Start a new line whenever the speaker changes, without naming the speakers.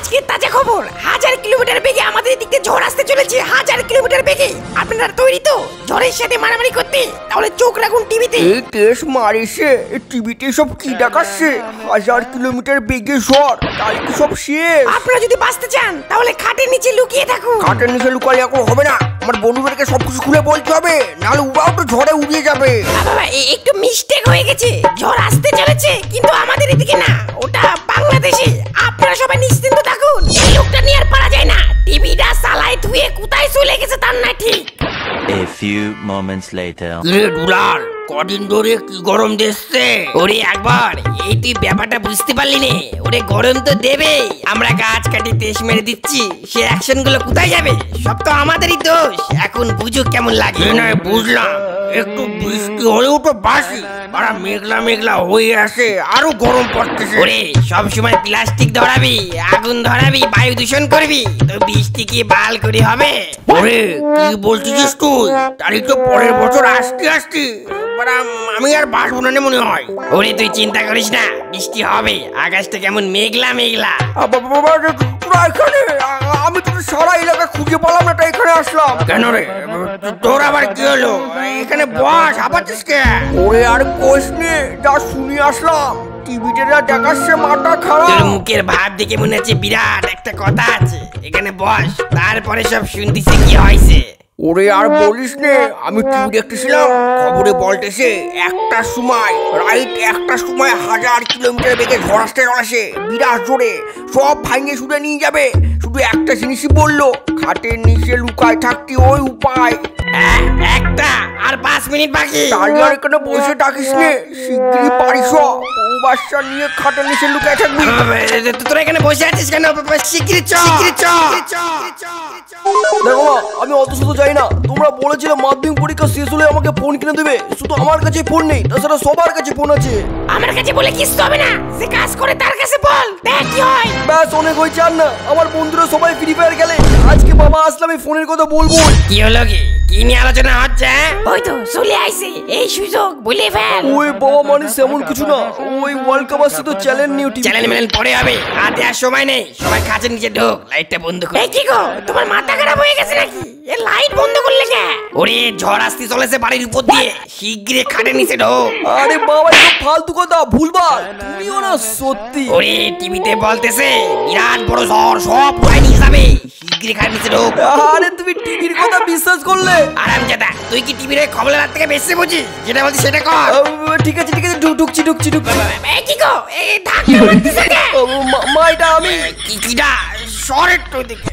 আজকে তাজা খবর, 1000 কিলোমিটার বেগে আমাদের দিকে ঝড় আসতে চলেছে। 1000 কিলোমিটার বেগে। আপনারা তৈরি তো ঝড়ের সাথে মারামারি করতে? তাহলে চোখ রাখুন টিভিতে।
এই দেশ মারিছে, টিভিতে সব কি দেখাচ্ছে? 1000 কিলোমিটার বেগে ঝড়, তাই কি সব শেষ?
আপনারা যদি বাঁচতে চান তাহলে খাটের নিচে লুকিয়ে থাকুন।
খাটের নিচে লুকালে এখন হবে না, আমার বন্ধুদেরকে সবকিছু খুলে বলতে হবে, নাহলে ওরাও তো ঝড়ে উড়িয়ে যাবে।
বাবা একটু মিস্টেক হয়ে গেছে, ঝড় আসতে চলেছে কিন্তু আমাদের এদিকে না, ওটা বাংলাদেশে। আপনারা সবাই নিশ্চিন্ত থাকুন, এই লোকটা নিয়ে আর পারা যায় না। টিভিটা চালায় ধুয়ে কোথায় চলে গেছে তার না ঠিক।
A few moments later.
রে দুলাল, কদিন ধরে কি গরম দিচ্ছে?
ওরে একবার এই তুই ব্যাপারটা বুঝতে পারলি নে? ওরে গরম তো দেবে, আমরা গাছ কাটি তেজ মেরে দিচ্ছি, সে অ্যাকশন গুলো কোথায় যাবে? সব তো আমাদেরই দোষ। এখন বুঝুক কেমন লাগে।
নয় বুঝলাম, একটু বৃষ্টি হলেও তো বাসি, আর মেঘলা মেঘলা হয়ে আসে, আরো গরম পড়তেছে।
ওরে সব সময় প্লাস্টিক ধরাবি, আগুন ধরাবি, বায়ু দূষণ করবি, তো বৃষ্টি কি বাল করে হবে?
ওরে কি বলছিস তুই? তারই তো পরের বছর আসতে আসতে আমি আর বাসবো না মনে হয়।
ওরে তুই চিন্তা করিস না, বৃষ্টি হবে। আকাশটা কেমন মেঘলা মেঘলা।
তোরা এখানে? আমি তো সারা এলাকা খুঁজে পেলাম না, তাই এখানে আসলাম।
কেন রে, তোর আবার কি হলো? এখানে বস, হাঁপাচ্ছিস কে?
ওরে আর কোষ নে, যা শুনি আসলাম, টিভিতে যা দেখাচ্ছে মাথা
তোর
খারাপ।
মুখের ভাব দেখে মনে হচ্ছে বিরাট একটা কথা আছে। এখানে বস, তারপরে সব শুনতেছি কি হয়েছে।
ওরে আর বলিস নে, আমি টিভি দেখতেছিলাম, খবরে বলতেছে একটার সময়, রাইট একটার সময় 1000 কিলোমিটার বেগে ঝড় আসতে চলেছে, বিরাট জোরে, সব ভাঙে ছুটে নিয়ে যাবে। শুধু একটা জিনিসই বললো, খাটের নিচে লুকায় থাকতে ওই উপায়।
হ্যাঁ, একটা আর 5 মিনিট বাকি।
তাহলে আর এখানে বসে ডাকিস নে, শিগগিরই পারিস, বউ বাচ্চা নিয়ে খাটের নিচে লুকায় থাকবি।
তোরা এখানে বসে আছিস কেন? শিগগিরই চ।
দেখো মা, আমি অত শুধু যাই না, তোমরা বলেছিলে মাধ্যমিক পরীক্ষা শেষ হলে আমাকে ফোন কিনে দেবে, শুধু আমার কাছে ফোন নেই, তাছাড়া সবার কাছে ফোন আছে।
আমার কাছে বলে কিছু হবে না, যে কাজ করে তার কাছে বল, দেখ কি হয়।
ব্যাস অনেক হয়েছে, আর না, আমার বন্ধুরা সবাই ফ্রি ফায়ার খেলে, আজকে বাবা আসলে আমি ফোনের কথা বলবো।
কি হলো কি নিয়ে আলোচনা হচ্ছে? ওই তো চলে আইছে, এই সুযোগ বলে ফেল।
ওই বাবা মানে এমন কিছু না, ওই ওয়ার্ল্ড কাপ আসছে তো চ্যালেঞ্জ নিউ টিভি।
চ্যালেঞ্জ মেলেন পরে হবে, হাতে আর সময় নেই। সবাই কাজের নিচে ঢোক, লাইটটা বন্ধ কর। এই কি গো, তোমার মাথা খারাপ হয়ে গেছে নাকি? এ লাইট বন্ধ করলে কে? ওরে ঝড় আসতে চলেছে বাড়ির উপর দিয়ে, শিগগিরই খাটের নিচে ঢোক।
আরে বাবা এসব ফালতু কথা, ভুলভাল, তুমিও না সত্যি।
ওরে টিভিতে বলতেছে বিরাট বড় ঝড়, সব উড়াই নিয়ে যাবে, শিগগিরই খাটের নিচে ঢোক।
আরে তুমি টিভির কথা বিশ্বাস করলে?
আরামজাদা, তুই কি টিভির খবরের হাত থেকে বেশি বুঝিস? যেটা বলছিস সেটা কর।
ঠিক আছে ঢুকছি।
এই কি গো, এই ধাক্কা মারতেছে কে?
মা এটা আমি।
কিটা সরের তো দিকে।